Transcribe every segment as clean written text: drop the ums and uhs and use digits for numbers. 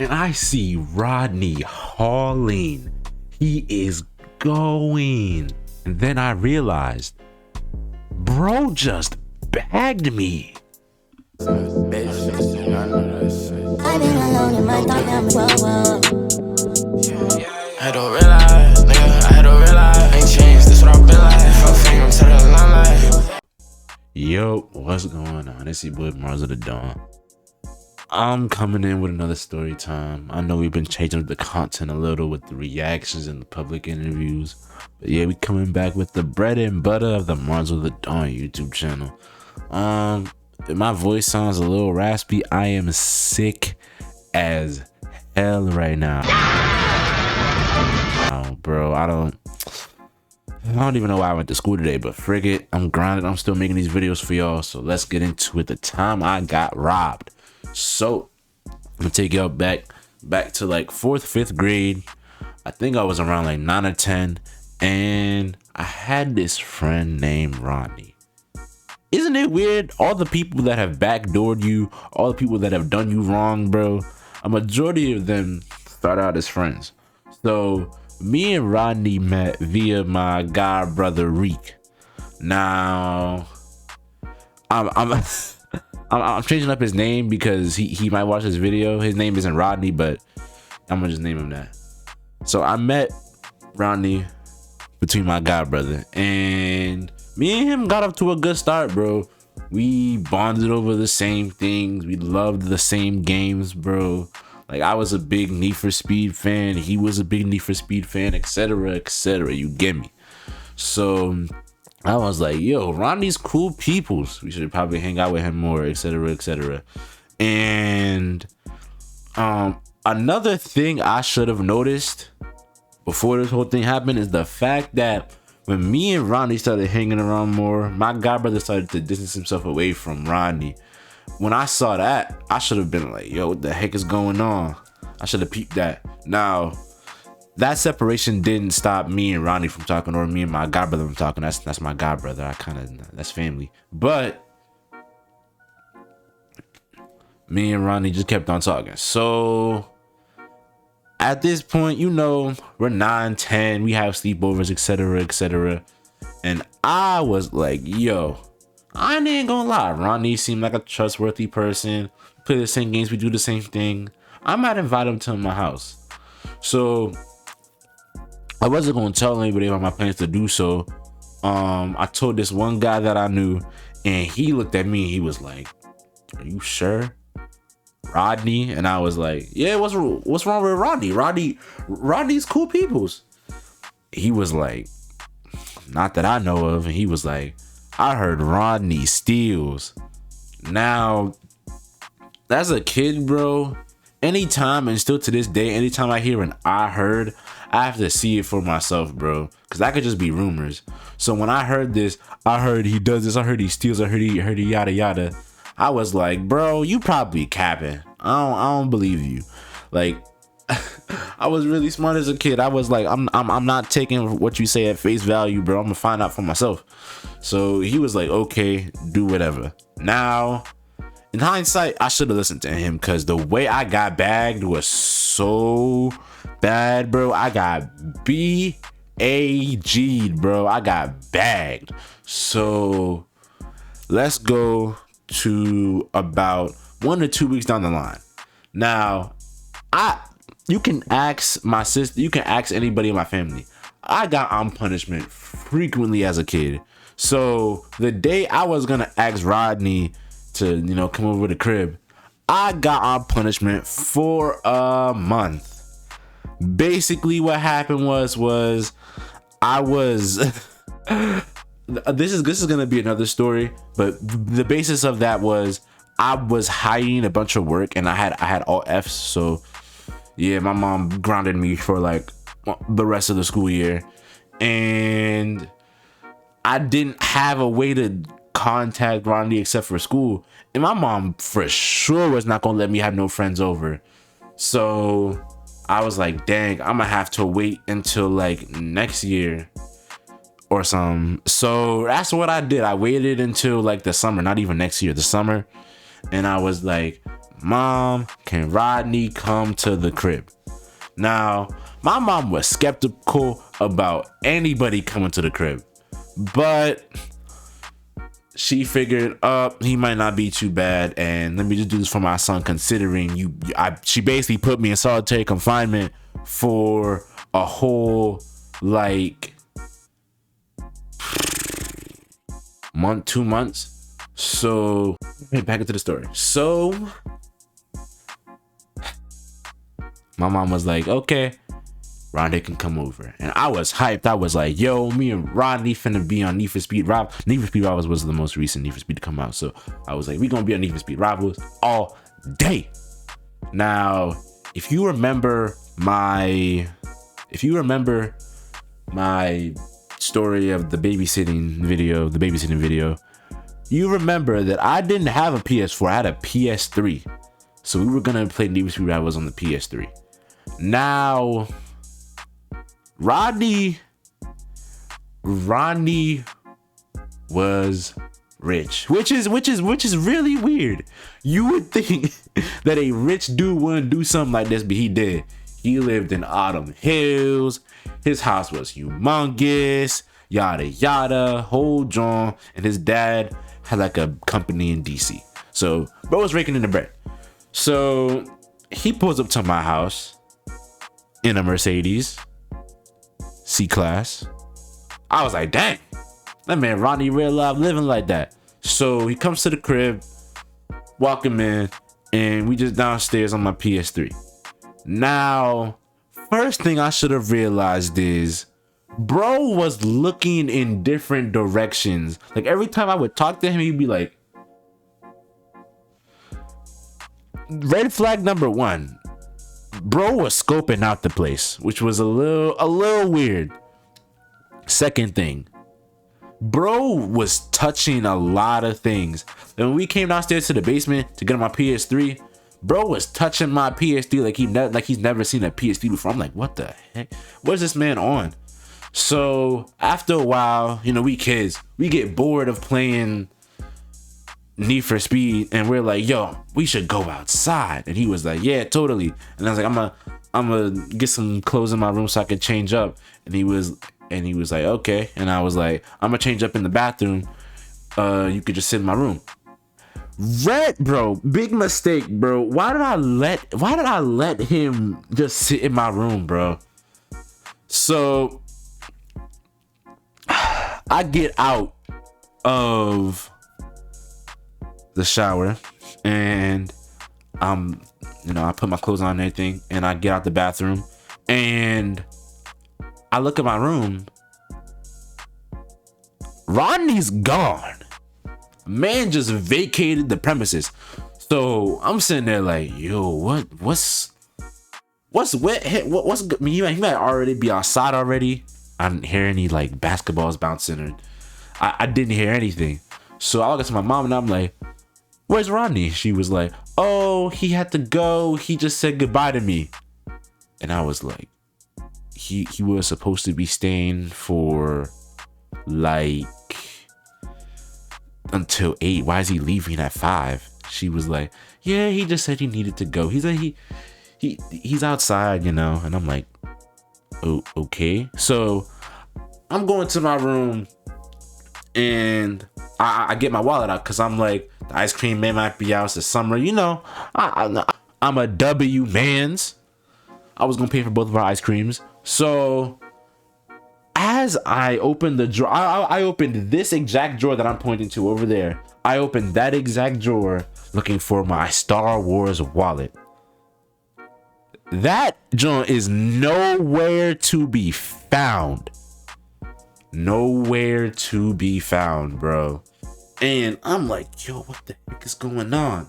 and I see Rodney hauling. He is going. And then I realized, bro just bagged me. I've been alone in my thought, I'm I don't realize, nigga, I don't realize. Ain't changed, this what I've been like. Fuck fame, I'm to the limelight. Yo, what's going on? It's your boy MarsothaDon. I'm coming in with another story time. I know we've been changing the content a little with the reactions and the public interviews. But yeah, we coming back with the bread and butter of the MarsothaDon YouTube channel. If my voice sounds a little raspy, I am sick as hell right now. Oh, bro, I don't even know why I went to school today, but frig it, I'm grinding. I'm still making these videos for y'all, so let's get into it. The time I got robbed. So I'm gonna take y'all back to like 4th, 5th grade. I think I was around like 9 or 10, and I had this friend named Rodney. Isn't it weird? All the people that have backdoored you, all the people that have done you wrong, bro, a majority of them start out as friends. So me and Rodney met via my god brother Reek. Now I'm changing up his name because he might watch this video. His name isn't Rodney, but I'm gonna just name him that. So I met Rodney between my god brother, and me and him got up to a good start, bro. We bonded over the same things. We loved the same games, bro. Like, I was a big Need for Speed fan. He was a big Need for Speed fan, etc., etc. You get me? So I was like, yo, Rodney's cool peoples. We should probably hang out with him more, etc., etc. And another thing I should have noticed before this whole thing happened is the fact that when me and Rodney started hanging around more, my godbrother started to distance himself away from Rodney. When I saw that, I should have been like, yo, what the heck is going on? I should have peeped that. Now, that separation didn't stop me and Rodney from talking, or me and my godbrother from talking. That's my godbrother. That's family. But me and Rodney just kept on talking. So at this point, you know, we're 9, 10, we have sleepovers, etc., etc. And I was like, yo, I ain't gonna lie, Rodney seemed like a trustworthy person. We play the same games, we do the same thing. I might invite him to my house. So I wasn't gonna tell anybody about my plans to do so. I told this one guy that I knew, and he looked at me and he was like, are you sure? Rodney? And I was like, yeah, what's wrong with Rodney? Rodney's cool peoples. He was like, not that I know of. And he was like, I heard Rodney steals. Now, as a kid, bro, anytime, and still to this day, anytime I hear an I heard, I have to see it for myself, bro, because that could just be rumors. So when I heard this, I heard he does this, I heard he steals, I heard he yada yada, I was like, bro, you probably capping. I don't believe you. Like, I was really smart as a kid. I was like, I'm not taking what you say at face value, bro. I'm gonna find out for myself. So he was like, okay, do whatever. Now, in hindsight, I should have listened to him, because the way I got bagged was so bad, bro. I got B-A-G'd, bro. I got bagged. So let's go to about 1 to 2 weeks down the line. Now, you can ask my sister, you can ask anybody in my family. I got on punishment frequently as a kid. So the day I was gonna ask Rodney to, you know, come over to the crib, I got on punishment for a month. Basically what happened was I was this is gonna be another story, but the basis of that was I was hiding a bunch of work, and I had all F's. So yeah, my mom grounded me for like the rest of the school year, and I didn't have a way to contact Rodney except for school, and my mom for sure was not gonna let me have no friends over. So I was like, dang, I'm gonna have to wait until like next year or something. So that's what I did. I waited until like the summer, not even next year, the summer. And I was like, Mom, can Rodney come to the crib? Now, my mom was skeptical about anybody coming to the crib, but she figured, he might not be too bad, and let me just do this for my son, considering she basically put me in solitary confinement for a whole, like, month, 2 months. So, back into the story. So, my mom was like, okay, Rodney can come over. And I was hyped. I was like, yo, me and Rodney finna be on Need for Speed Rivals. Need for Speed Rivals was the most recent Need for Speed to come out. So I was like, we gonna be on Need for Speed Rivals all day. Now, if you remember my story of the babysitting video, you remember that I didn't have a PS4, I had a PS3. So we were gonna play Need for Speed Rivals on the PS3. Now, Rodney was rich, which is really weird. You would think that a rich dude wouldn't do something like this, but he did. He lived in Autumn Hills. His house was humongous, yada yada, whole John. And his dad had like a company in DC. So bro was raking in the bread. So he pulls up to my house in a Mercedes C-Class. I was like, dang, that man Rodney real life living like that. So he comes to the crib, walk him in, and we just downstairs on my PS3. Now, first thing I should have realized is bro was looking in different directions. Like every time I would talk to him, he'd be like, red flag number one, bro was scoping out the place, which was a little weird. Second thing, bro was touching a lot of things. And when we came downstairs to the basement to get on my PS3, bro was touching my PS3 like he's never seen a PS3 before. I'm like, what the heck? What's this man on? So after a while, you know, we kids, we get bored of playing Need for Speed, and we're like, yo, we should go outside. And he was like, yeah, totally. And I was like, I'm gonna get some clothes in my room so I can change up. And he was like, okay. And I was like, I'm gonna change up in the bathroom. You could just sit in my room. Bro, big mistake, bro. Why did I let him just sit in my room, bro? So I get out of the shower and I put my clothes on and everything, and I get out the bathroom and I look at my room. Rodney's gone. Man just vacated the premises. So I'm sitting there like, yo, what's good? I mean, he might already be outside already. I didn't hear any like basketballs bouncing, or I didn't hear anything. So I look at my mom and I'm like, where's Rodney? She was like, oh, he had to go. He just said goodbye to me. And I was like, he was supposed to be staying for like until 8. Why is he leaving at 5? She was like, yeah, he just said he needed to go. He's like, he's outside, you know. And I'm like, oh, okay. So I'm going to my room and I get my wallet out because I'm like, the ice cream man might be out. It's the summer, you know. I'm a W mans. I was gonna pay for both of our ice creams. So as I opened the drawer, I opened this exact drawer that I'm pointing to over there. I opened that exact drawer looking for my Star Wars wallet. That joint is nowhere to be found. Nowhere to be found, bro. And I'm like, yo, what the heck is going on?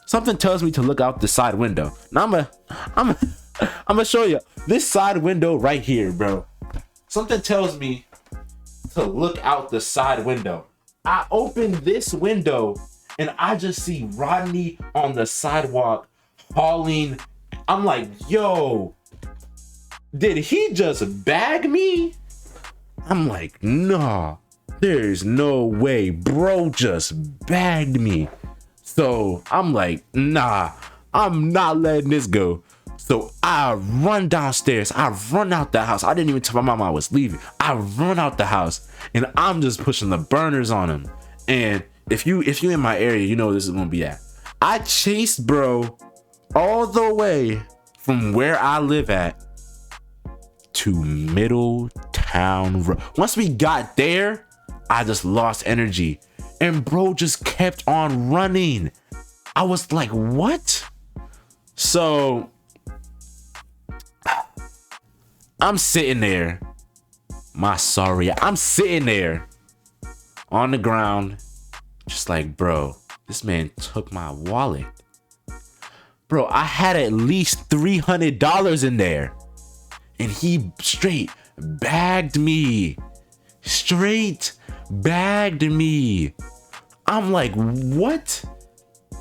Something tells me to look out the side window. Now I'm gonna show you this side window right here, bro. Something tells me to look out the side window. I open this window and I just see Rodney on the sidewalk hauling. I'm like, yo, did he just bag me? I'm like, nah, there's no way. Bro just bagged me. So I'm like, nah, I'm not letting this go. So I run downstairs. I run out the house. I didn't even tell my mom I was leaving. I run out the house and I'm just pushing the burners on him. And if you in my area, you know where this is gonna be at. I chased bro all the way from where I live at to Middletown Road. Once we got there, I just lost energy and bro just kept on running. I was like, what? So I'm sitting there, I'm sitting there on the ground, just like, bro, this man took my wallet. Bro, I had at least $300 in there. And he straight bagged me. I'm like, what?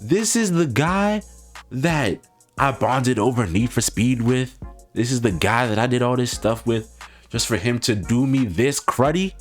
This is the guy that I bonded over Need for Speed with? This is the guy that I did all this stuff with just for him to do me this cruddy?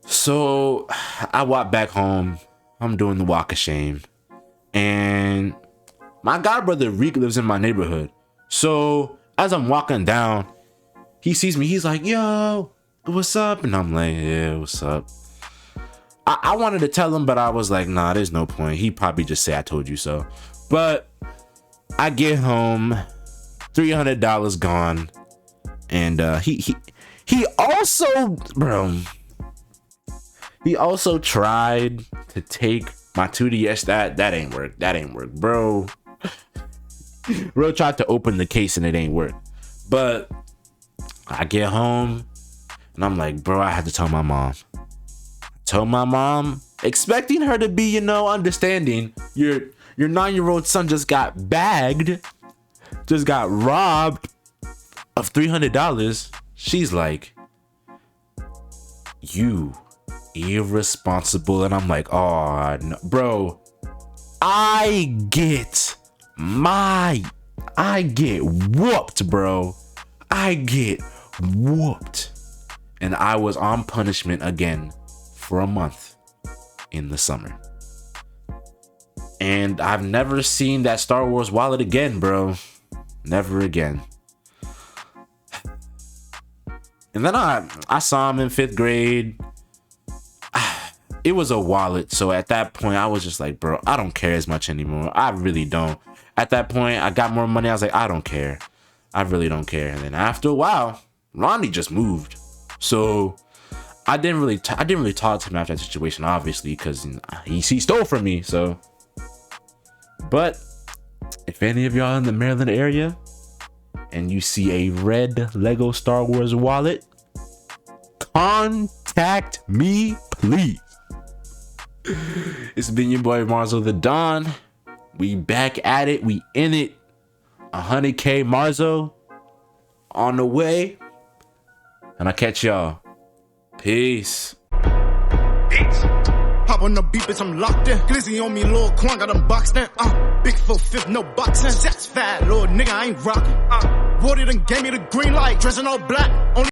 So I walk back home. I'm doing the walk of shame. And my godbrother Reek lives in my neighborhood. So as I'm walking down, he sees me. He's like, yo, what's up? And I'm like, yeah, what's up? I wanted to tell him, but I was like, nah, there's no point. He'd probably just say I told you so. But I get home, $300 gone. And he also, bro, he also tried to take my 2DS. That ain't work, bro. Bro tried to open the case and it ain't work. But I get home and I'm like, bro, I had to tell my mom. Told my mom, expecting her to be, understanding. Your 9-year-old son just got bagged, just got robbed of $300. She's like, you irresponsible. And I'm like, oh no. Bro, I get whooped, bro. I get whooped. And I was on punishment again for a month in the summer. And I've never seen that Star Wars wallet again, bro. Never again. And then I saw him in 5th grade. It was a wallet. So at that point, I was just like, bro, I don't care as much anymore. I really don't. At that point, I got more money. I was like, I don't care. I really don't care. And then after a while, Ronnie just moved. So I didn't really talk to him after that situation, obviously, because he stole from me. So, but if any of y'all in the Maryland area and you see a red Lego Star Wars wallet, contact me, please. It's been your boy MarsothaDon. We back at it. We in it. 100K Marzo on the way. And I'll catch y'all. Peace. Hop on the beat, bitch, I'm locked in. Glizzy on me, Lil Quan, got them boxed in. Big 4-5, no boxing. That's fat, little nigga, I ain't rocking. Woody done gave me the green light, dressing all black. Only